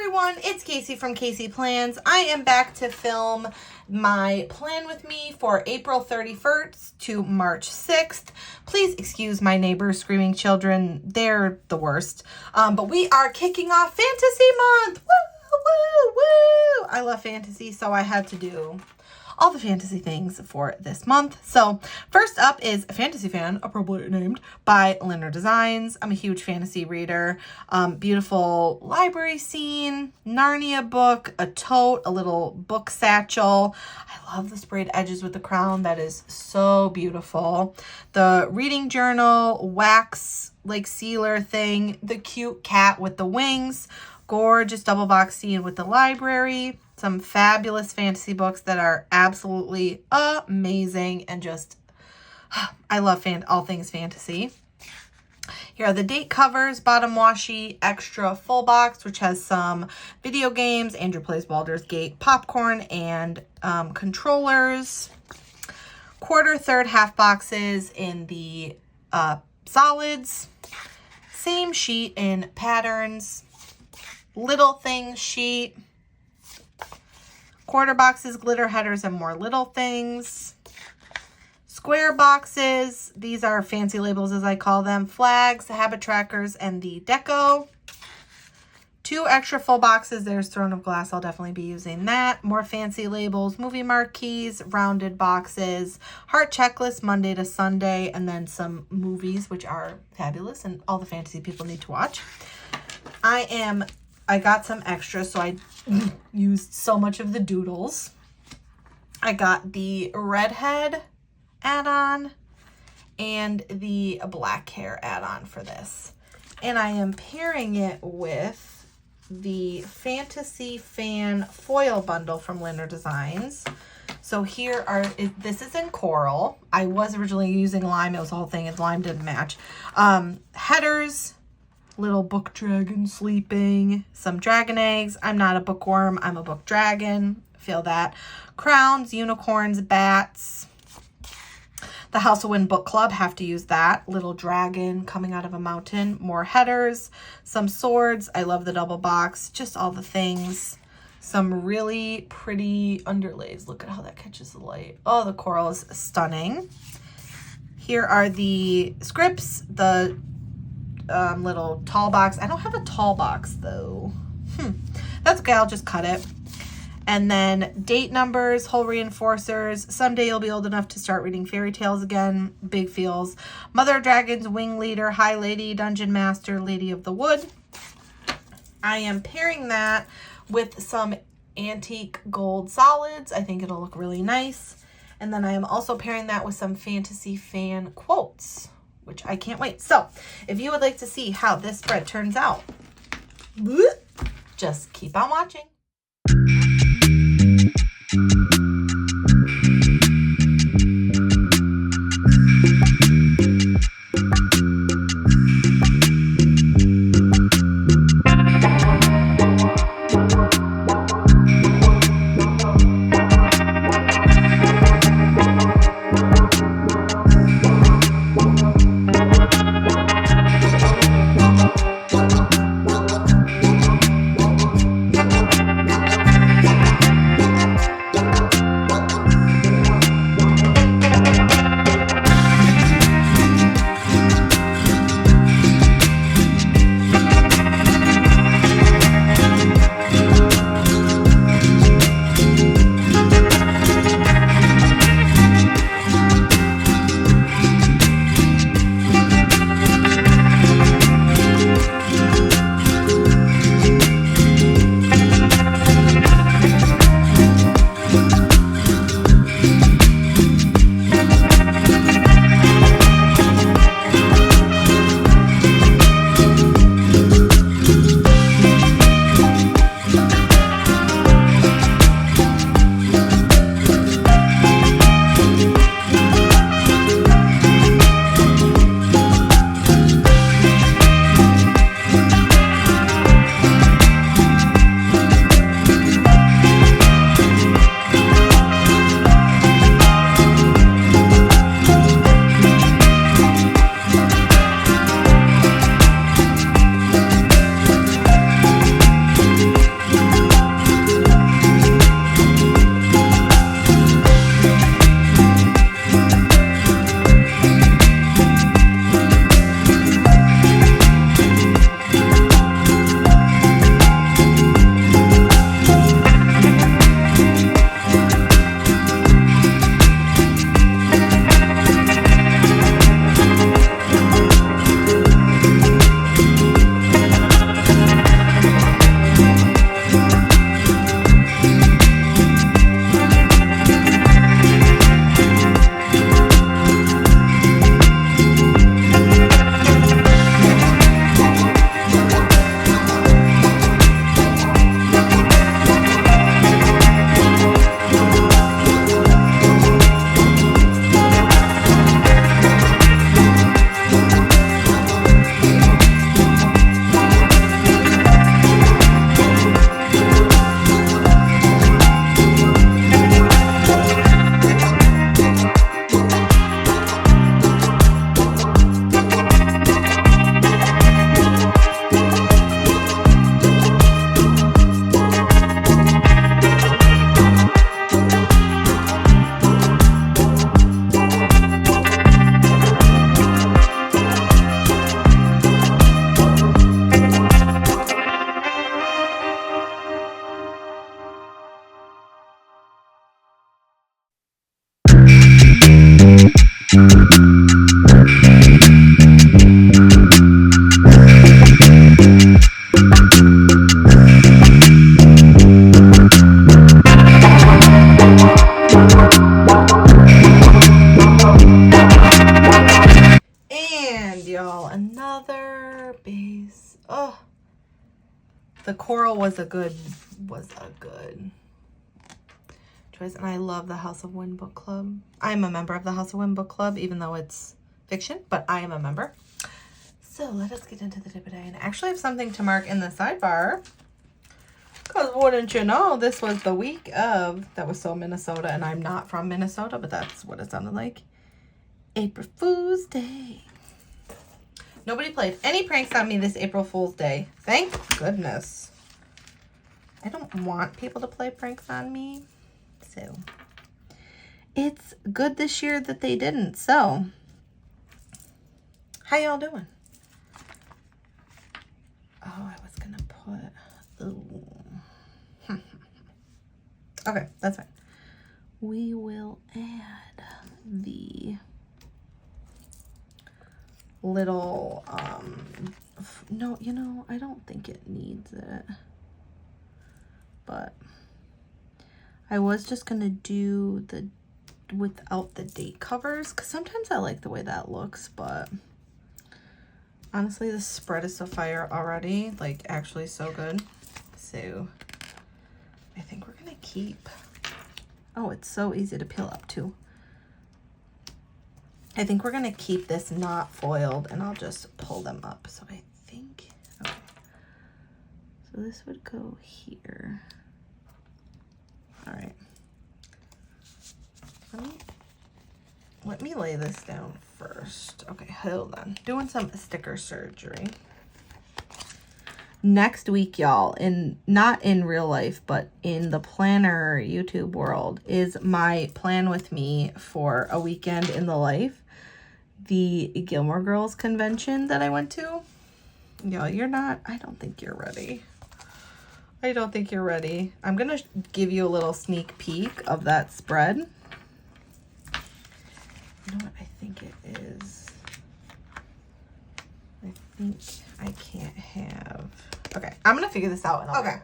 everyone, it's Kasey from Kaseyplans. I am back to film my plan with me for April 31st to March 6th. Please excuse my neighbors screaming children. They're the worst. But we are kicking off Fantasy Month. Woo, woo, woo. I love fantasy, so I had to do all the fantasy things for this month. So first up is Fantasy Fan, appropriately named, by Linder Designs. I'm a huge fantasy reader. Beautiful library scene, Narnia book, a tote, a little book satchel. I love the sprayed edges with the crown. That is so beautiful. The reading journal, wax like sealer thing, the cute cat with the wings, gorgeous double box scene with the library. Some fabulous fantasy books that are absolutely amazing and just, I love all things fantasy. Here are the date covers, bottom washi, extra full box, which has some video games, Andrew Plays Baldur's Gate, popcorn, and controllers. Quarter, third, half boxes in the solids. Same sheet in patterns. Little things sheet. Quarter boxes, glitter headers, and more little things. Square boxes. These are fancy labels, as I call them. Flags, habit trackers, and the deco. 2 extra full boxes. There's Throne of Glass. I'll definitely be using that. More fancy labels. Movie marquees, rounded boxes. Heart checklist, Monday to Sunday. And then some movies, which are fabulous and all the fantasy people need to watch. I got some extras, so I used so much of the doodles. I got the redhead add-on and the black hair add-on for this. And I am pairing it with the Fantasy Fan foil bundle from Linder Designs. So this is in coral. I was originally using lime. It was the whole thing. Lime didn't match. Headers. Little book dragon sleeping, some dragon eggs. I'm not a bookworm, I'm a book dragon. Feel that. Crowns, unicorns, bats. The House of Wind Book Club, have to use that. Little dragon coming out of a mountain. More headers, some swords. I love the double box, just all the things. Some really pretty underlays. Look at how that catches the light. Oh, the coral is stunning. Here are the scripts, the little tall box. I don't have a tall box though. That's okay, I'll just cut it. And then date numbers, whole reinforcers. Someday you'll be old enough to start reading fairy tales again. Big feels. Mother of Dragons, Wing Leader, High Lady, Dungeon Master, Lady of the Wood. I am pairing that with some antique gold solids. I think it'll look really nice. And then I am also pairing that with some Fantasy Fan quotes, which I can't wait. So if you would like to see how this spread turns out, just keep on watching. The coral was a good choice. And I love the House of Wind book club. I'm a member of the House of Wind book club, even though it's fiction, but I am a member. So let us get into the tip of the day. And I actually have something to mark in the sidebar. Because wouldn't you know, this was the week of, that was so Minnesota, and I'm not from Minnesota, but that's what it sounded like. April Fool's Day. Nobody played any pranks on me this April Fool's Day. Thank goodness. I don't want people to play pranks on me. So, it's good this year that they didn't. So, how y'all doing? Oh, I was going to put... Ooh. Okay, that's fine. We will add the little, no, you know, I don't think it needs it. But I was just going to do the without the date covers, because sometimes I like the way that looks, but honestly, the spread is so fire already, like actually so good. So I think we're going to keep, oh, it's so easy to peel up too. I think we're going to keep this not foiled, and I'll just pull them up. So I think, okay. So this would go here. All right. Let me lay this down first. Okay, hold on. Doing some sticker surgery. Next week, y'all, not in real life, but in the planner YouTube world, is my plan with me for a weekend in the life. The Gilmore Girls convention that I went to. Y'all, you're not, I don't think you're ready. I don't think you're ready. I'm going to give you a little sneak peek of that spread. You know what I think it is? I think I can't have... Okay, I'm going to figure this out. Okay.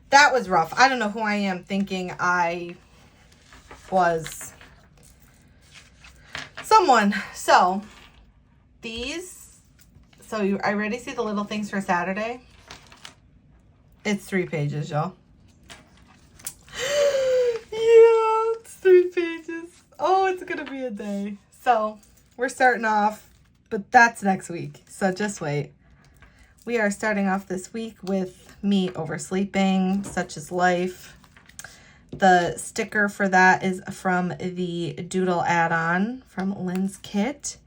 That was rough. I don't know who I am thinking I was someone. So, these... So, I already see the little things for Saturday. It's 3 pages, y'all. Yeah, it's 3 pages. Oh, it's going to be a day. So, we're starting off, but that's next week. So, just wait. We are starting off this week with me oversleeping, such is life. The sticker for that is from the Doodle add-on from Lynn's Kit.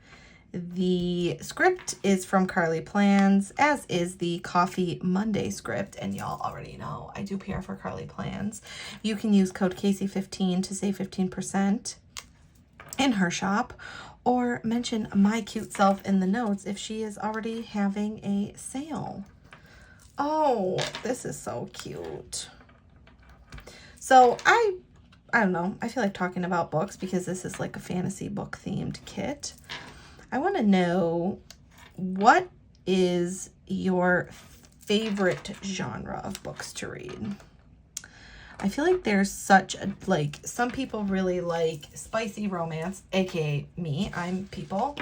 The script is from Kaseyplans, as is the Coffee Monday script. And y'all already know I do PR for Kaseyplans. You can use code Kasey15 to save 15% in her shop, or mention my cute self in the notes if she is already having a sale. Oh, this is so cute. So I don't know. I feel like talking about books because this is like a fantasy book themed kit. I want to know, what is your favorite genre of books to read? I feel like there's such a, like, some people really like spicy romance, aka me, I'm people.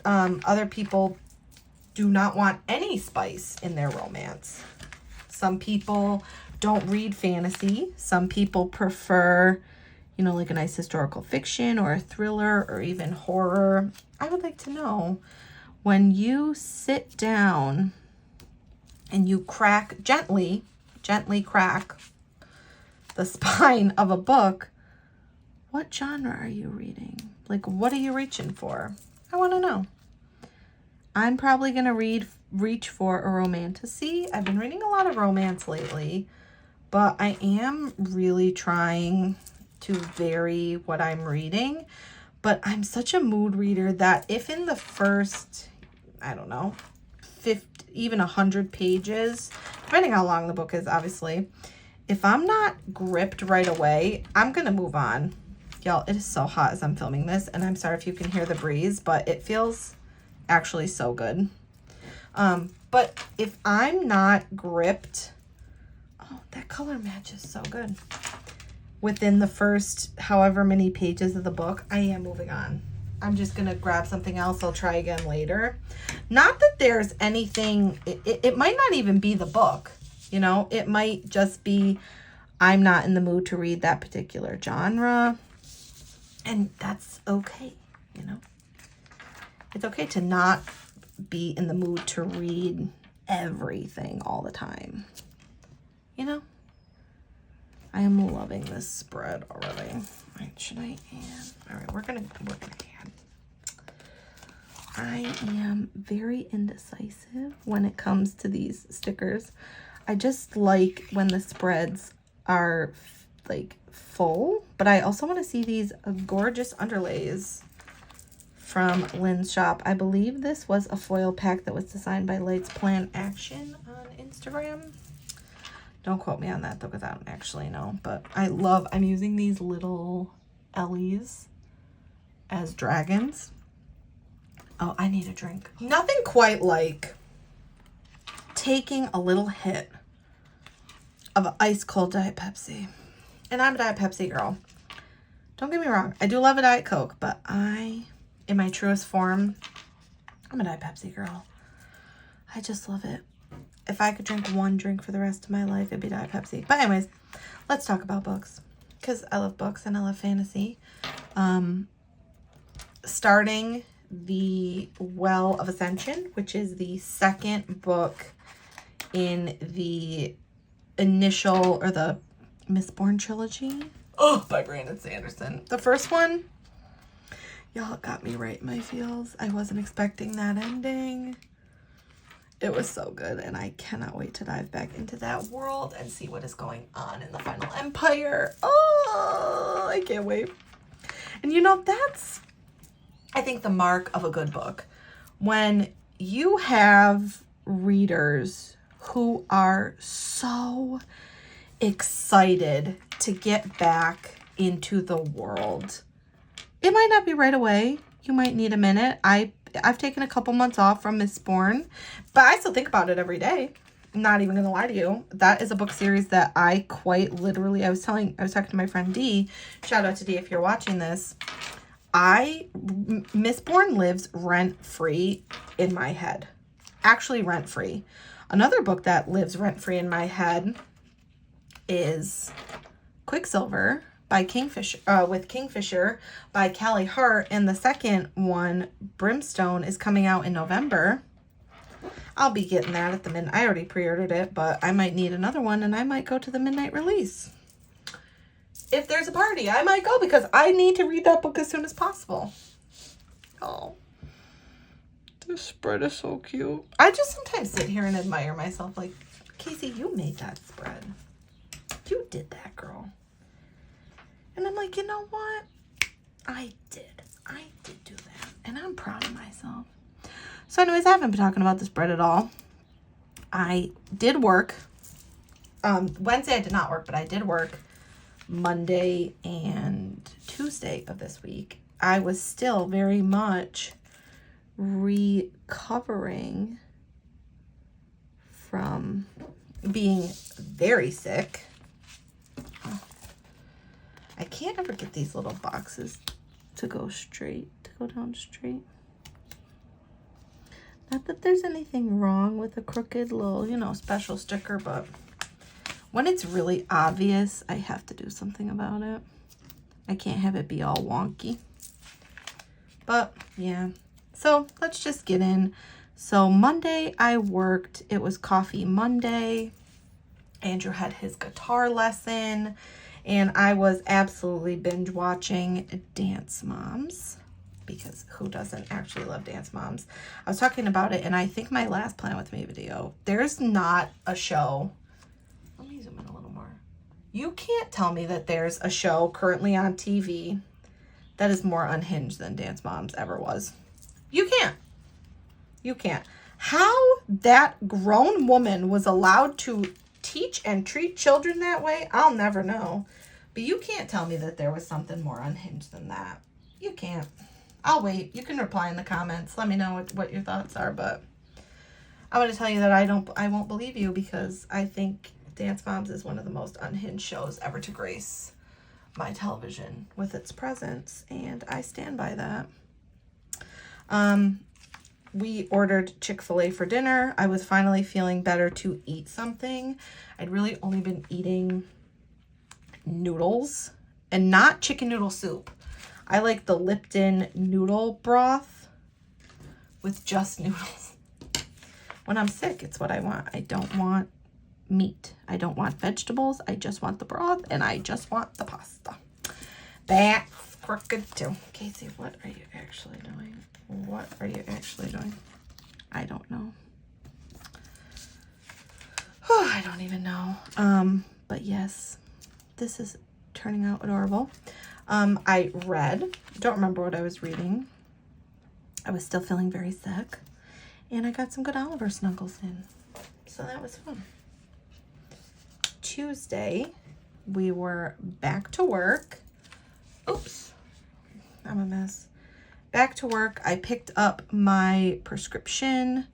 Other people do not want any spice in their romance. Some people don't read fantasy. Some people prefer, you know, like a nice historical fiction or a thriller or even horror. I would like to know, when you sit down and you crack, gently crack the spine of a book, what genre are you reading? Like, what are you reaching for? I want to know. I'm probably going to reach for a romantasy. I've been reading a lot of romance lately, but I am really trying to vary what I'm reading. But I'm such a mood reader that if in the first, I don't know, 50, even 100 pages, depending how long the book is, obviously, if I'm not gripped right away, I'm going to move on. Y'all, it is so hot as I'm filming this, and I'm sorry if you can hear the breeze, but it feels actually so good. But if I'm not gripped, oh, that color match is so good. Within the first however many pages of the book, I am moving on. I'm just going to grab something else. I'll try again later. Not that there's anything, it might not even be the book. You know, it might just be I'm not in the mood to read that particular genre. And that's okay, you know. It's okay to not be in the mood to read everything all the time. You know? I am loving this spread already. All right, should I add? All right, we're gonna add. I am very indecisive when it comes to these stickers. I just like when the spreads are like full, but I also want to see these gorgeous underlays from Lynn's shop. I believe this was a foil pack that was designed by Lights Plan Action on Instagram. Don't quote me on that though, because I don't actually know, but I'm using these little Ellies as dragons. Oh, I need a drink. Nothing quite like taking a little hit of an ice cold Diet Pepsi. And I'm a Diet Pepsi girl. Don't get me wrong. I do love a Diet Coke, but in my truest form, I'm a Diet Pepsi girl. I just love it. If I could drink one drink for the rest of my life, it'd be Diet Pepsi. But anyways, let's talk about books. Because I love books and I love fantasy. Starting the Well of Ascension, which is the second book in the initial, or the Mistborn trilogy. Oh, by Brandon Sanderson. The first one, y'all, got me right in my feels. I wasn't expecting that ending. It was so good, and I cannot wait to dive back into that world and see what is going on in the Final Empire. Oh, I can't wait. And you know, that's, I think, the mark of a good book. When you have readers who are so excited to get back into the world. It might not be right away. You might need a minute. I've taken a couple months off from Mistborn, but I still think about it every day. I'm not even gonna lie to you. That is a book series that I quite literally, I was talking to my friend Dee. Shout out to Dee if you're watching this. Mistborn lives rent-free in my head. Actually rent-free. Another book that lives rent-free in my head is Quicksilver by Kingfisher, with Kingfisher by Callie Hart, and the second one, Brimstone, is coming out in November. I'll be getting that at the midnight. I already pre-ordered it, but I might need another one, and I might go to the midnight release. If there's a party, I might go because I need to read that book as soon as possible. Oh, this spread is so cute. I just sometimes sit here and admire myself, like, Kasey, you made that spread. You did that, girl. And I'm like, you know what? I did do that. And I'm proud of myself. So anyways, I haven't been talking about this bread at all. I did work. Wednesday I did not work, but I did work Monday and Tuesday of this week. I was still very much recovering from being very sick. I can't ever get these little boxes to go down straight. Not that there's anything wrong with a crooked little, you know, special sticker, but when it's really obvious, I have to do something about it. I can't have it be all wonky. But yeah, so let's just get in. So Monday I worked. It was Coffee Monday. Andrew had his guitar lesson. And I was absolutely binge watching Dance Moms, because who doesn't actually love Dance Moms? I was talking about it, and I think my last Plan With Me video, there's not a show. Let me zoom in a little more. You can't tell me that there's a show currently on TV that is more unhinged than Dance Moms ever was. You can't. You can't. How that grown woman was allowed to teach and treat children that way, I'll never know. But you can't tell me that there was something more unhinged than that. You can't. I'll wait. You can reply in the comments. Let me know what your thoughts are. But I'm going to tell you that I won't believe you, because I think Dance Moms is one of the most unhinged shows ever to grace my television with its presence, and I stand by that. we ordered Chick-fil-A for dinner. I was finally feeling better to eat something. I'd really only been eating noodles and not chicken noodle soup. I like the Lipton noodle broth with just noodles. When I'm sick, it's what I want. I don't want meat. I don't want vegetables. I just want the broth and I just want the pasta. That's crooked too. Kasey, what are you actually doing? What are you actually doing? I don't know. Oh, I don't even know. But yes, this is turning out adorable. I read, don't remember what I was reading. I was still feeling very sick. And I got some good Oliver snuggles in. So that was fun. Tuesday, we were back to work. Oops, I'm a mess. Back to work. I picked up my prescription.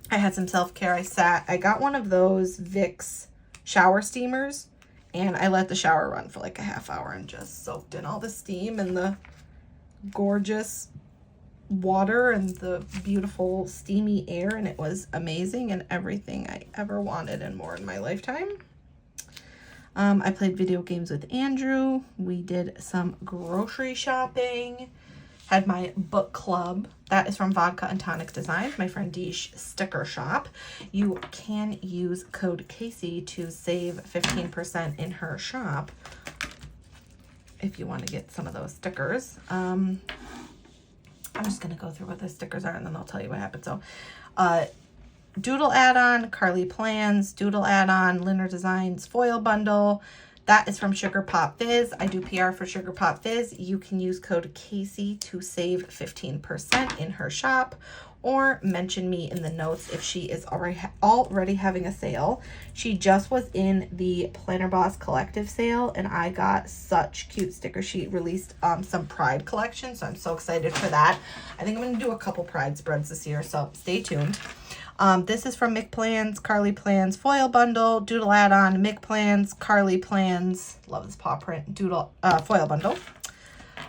I had some self-care. I got one of those Vicks shower steamers, and I let the shower run for like a half hour and just soaked in all the steam and the gorgeous water and the beautiful steamy air, and it was amazing and everything I ever wanted and more in my lifetime. I played video games with Andrew. We did some grocery shopping. Had my book club. That is from Vodka and Tonic Designs, my friend Deesh sticker shop. You can use code Kasey to save 15% in her shop if you want to get some of those stickers. I'm just going to go through what the stickers are and then I'll tell you what happened. So, Doodle add-on, Kaseyplans, Doodle add-on, Linner Designs foil bundle. That is from Sugar Pop Fizz. I do PR for Sugar Pop Fizz. You can use code Kasey to save 15% in her shop, or mention me in the notes if she is already having a sale. She just was in the Planner Boss Collective sale, and I got such cute stickers. She released some Pride collection, so I'm so excited for that. I think I'm going to do a couple Pride spreads this year, so stay tuned. This is from McPlans, Kaseyplans foil bundle, Doodle add-on, McPlans, Kaseyplans, love this paw print, Doodle foil bundle,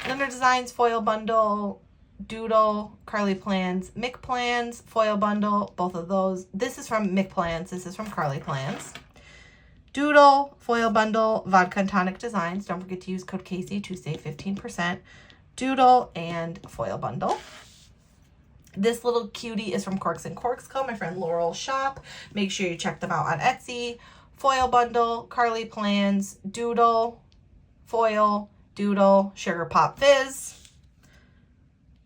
Linner Designs foil bundle, Doodle, Kaseyplans, McPlans foil bundle, both of those. This is from McPlans, this is from Kaseyplans. Doodle foil bundle, Vodka and Tonic Designs. Don't forget to use code Kasey to save 15%. Doodle and foil bundle. This little cutie is from Corks and Corks Co., my friend Laurel's shop. Make sure you check them out on Etsy. Foil bundle, Kaseyplans, Doodle, foil, Doodle, Sugar Pop Fizz.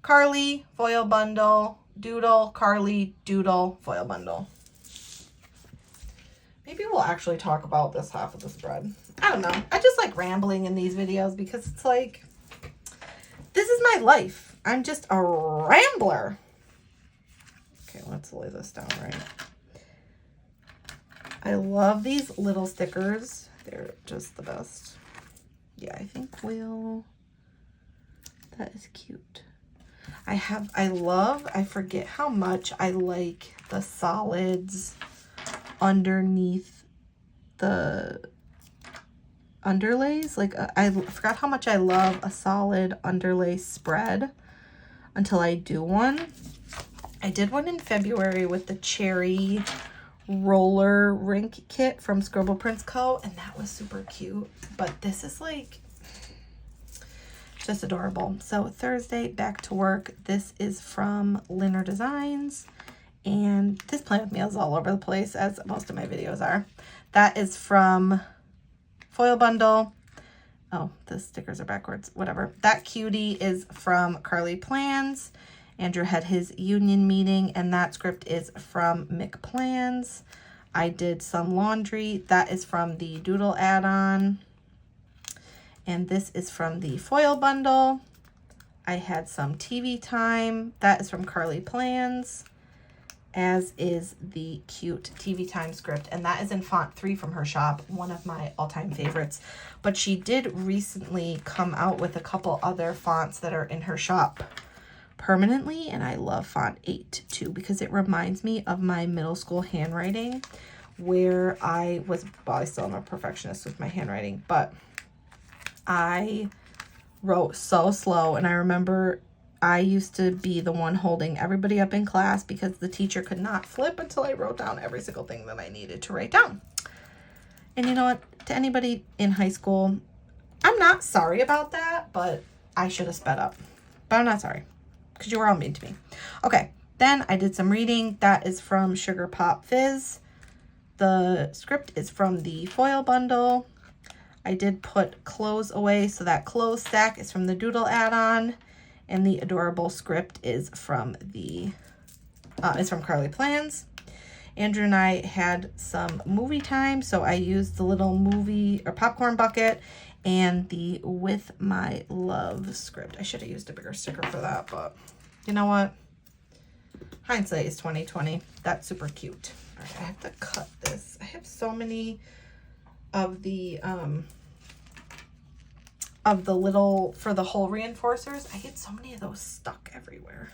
Carly, foil bundle, Doodle, Carly, Doodle, foil bundle. Maybe we'll actually talk about this half of the spread. I don't know. I just like rambling in these videos because it's like, this is my life. I'm just a rambler. Okay, let's lay this down right. I love these little stickers. They're just the best. Yeah, I think that is cute. I forget how much I like the solids underneath the underlays. Like, I forgot how much I love a solid underlay spread until I do one. I did one in February with the cherry roller rink kit from Scribble Prints Co. and that was super cute. But this is like just adorable. So Thursday, back to work. This is from Linner Designs. And this Plan With Me is all over the place, as most of my videos are. That is from Foil Bundle. Oh, the stickers are backwards. Whatever. That cutie is from Kaseyplans. Andrew had his union meeting, and that script is from McPlans. I did some laundry. That is from the Doodle add-on. And this is from the Foil Bundle. I had some TV time. That is from Kaseyplans, as is the cute TV time script. And that is in font 3 from her shop, one of my all-time favorites. But she did recently come out with a couple other fonts that are in her shop permanently, and I love font 8 too because it reminds me of my middle school handwriting, where I still am a perfectionist with my handwriting, but I wrote so slow, and I remember I used to be the one holding everybody up in class because the teacher could not flip until I wrote down every single thing that I needed to write down. And you know what? To anybody in high school, I'm not sorry about that, but I should have sped up. But I'm not sorry because you were all mean to me. Okay, then I did some reading. That is from Sugar Pop Fizz. The script is from the foil bundle. I did put clothes away, so that clothes stack is from the Doodle add-on, and the adorable script is from the from Kaseyplans. Andrew and I had some movie time, so I used the little movie or popcorn bucket and the With My Love script. I should have used a bigger sticker for that, but you know what? Hindsight is 20/20. That's super cute. All right, I have to cut this. I have so many of the little, for the hole reinforcers. I get so many of those stuck everywhere.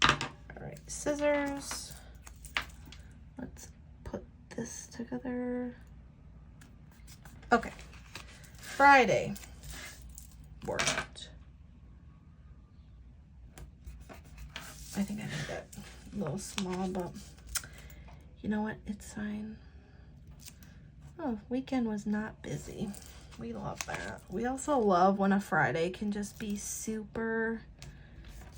All right, scissors. Let's put this together. Okay. Friday worked. I think I made that a little small, but you know what? It's fine. Oh, weekend was not busy. We love that. We also love when a Friday can just be super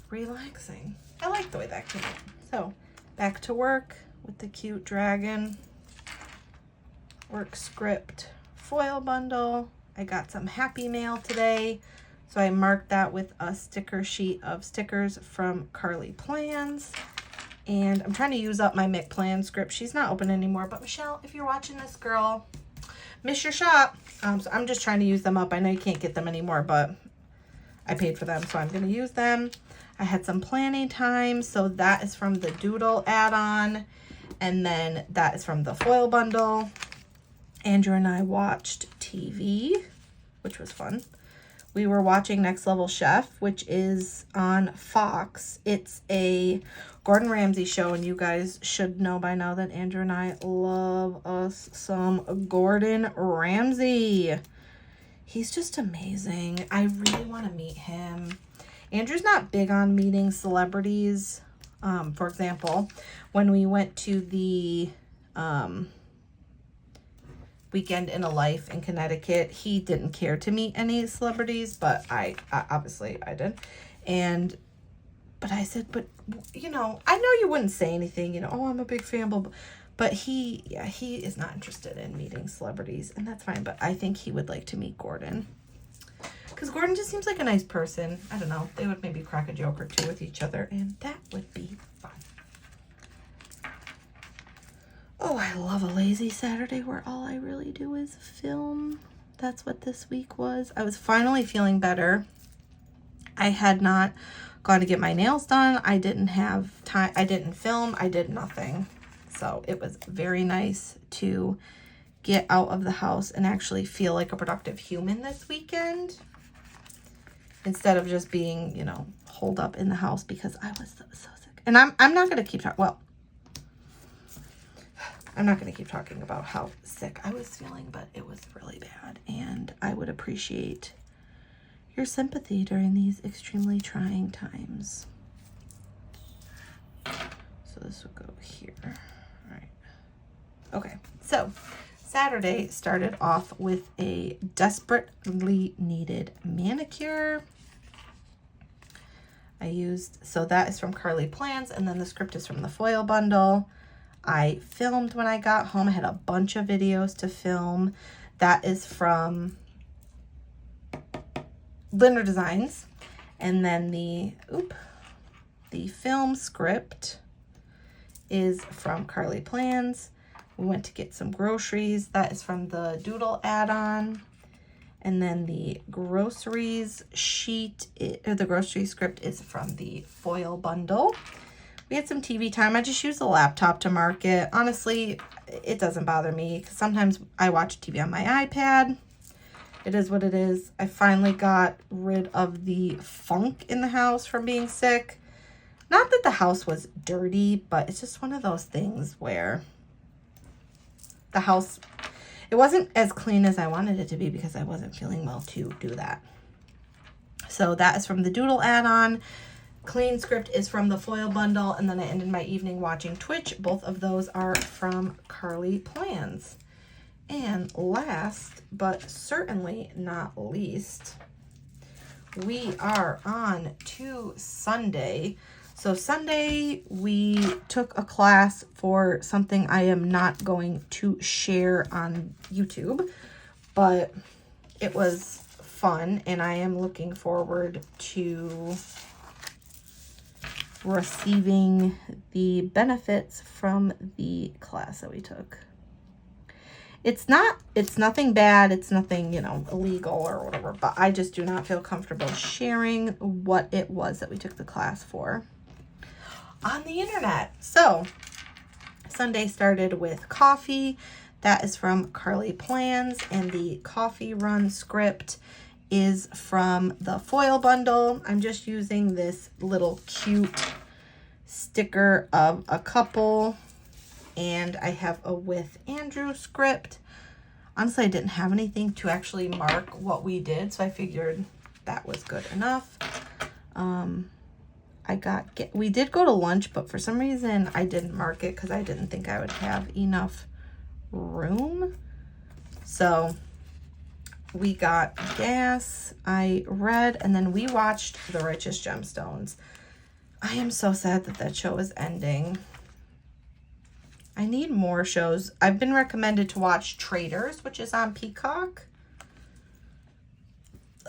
relaxing. I like the way that came out. So, back to work with the cute dragon. Work script foil bundle. I got some Happy Mail today, so I marked that with a sticker sheet of stickers from Kaseyplans. And I'm trying to use up my McPlan script. She's not open anymore, but Michelle, if you're watching this, girl, miss your shop. So I'm just trying to use them up. I know you can't get them anymore, but I paid for them, so I'm going to use them. I had some planning time, so that is from the Doodle add-on, and then that is from the foil bundle. Andrew and I watched TV, which was fun. We were watching Next Level Chef, which is on Fox. It's a Gordon Ramsay show, and you guys should know by now that Andrew and I love us some Gordon Ramsay. He's just amazing. I really want to meet him. Andrew's not big on meeting celebrities. For example, when we went to the Weekend in a Life in Connecticut, he didn't care to meet any celebrities, but I obviously I did. But I said, but you know, I know you wouldn't say anything, you know, oh, I'm a big fan, but he is not interested in meeting celebrities, and that's fine. But I think he would like to meet Gordon, because Gordon just seems like a nice person. I don't know, they would maybe crack a joke or two with each other, and that would be fun. Oh, I love a lazy Saturday where all I really do is film. That's what this week was. I was finally feeling better. I had not gone to get my nails done. I didn't have time. I didn't film. I did nothing. So it was very nice to get out of the house and actually feel like a productive human this weekend, instead of just being, you know, holed up in the house because I was so sick. And I'm not going to keep talking. Well, I'm not going to keep talking about how sick I was feeling, but it was really bad. And I would appreciate your sympathy during these extremely trying times. So this will go here. All right. Okay. So Saturday started off with a desperately needed manicure. So that is from Kaseyplans, and then the script is from the foil bundle. I filmed when I got home. I had a bunch of videos to film. That is from Linder Designs. And then the film script is from Kaseyplans. We went to get some groceries. That is from the Doodle add-on. And then the groceries sheet, or the grocery script, is from the foil bundle. We had some TV time. I just used the laptop to mark it. Honestly, it doesn't bother me because sometimes I watch TV on my iPad. It is what it is. I finally got rid of the funk in the house from being sick. Not that the house was dirty, but it's just one of those things where the house, it wasn't as clean as I wanted it to be because I wasn't feeling well to do that. So that is from the Doodle add-on. Clean Script is from the foil bundle, and then I ended my evening watching Twitch. Both of those are from Kaseyplans. And last, but certainly not least, we are on to Sunday. So Sunday, we took a class for something I am not going to share on YouTube, but it was fun, and I am looking forward to receiving the benefits from the class that we took. It's nothing bad. It's nothing, you know, illegal or whatever, but I just do not feel comfortable sharing what it was that we took the class for on the internet. So Sunday started with coffee. That is from Kaseyplans, and the coffee run script is from the foil bundle. I'm just using this little cute sticker of a couple, and I have a with Andrew script. Honestly, I didn't have anything to actually mark what we did, so I figured that was good enough. We did go to lunch, but for some reason I didn't mark it because I didn't think I would have enough room. So we got gas, I read, and then we watched The Righteous Gemstones. I am so sad that that show is ending. I need more shows. I've been recommended to watch Traitors, which is on Peacock.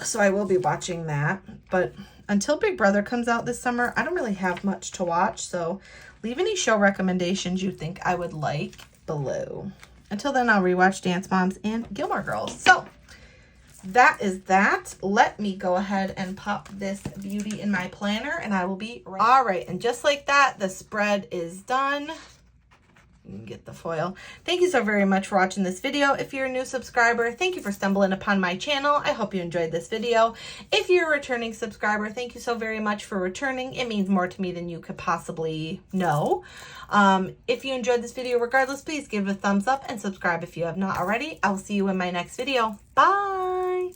So I will be watching that. But until Big Brother comes out this summer, I don't really have much to watch. So leave any show recommendations you think I would like below. Until then, I'll rewatch Dance Moms and Gilmore Girls. So that is that. Let me go ahead and pop this beauty in my planner, and I will be right. All right, and just like that, the spread is done. Get the foil. Thank you so very much for watching this video. If you're a new subscriber, thank you for stumbling upon my channel. I hope you enjoyed this video. If you're a returning subscriber, thank you so very much for returning. It means more to me than you could possibly know. If you enjoyed this video regardless, please give it a thumbs up and subscribe if you have not already. I will see you in my next video. Bye!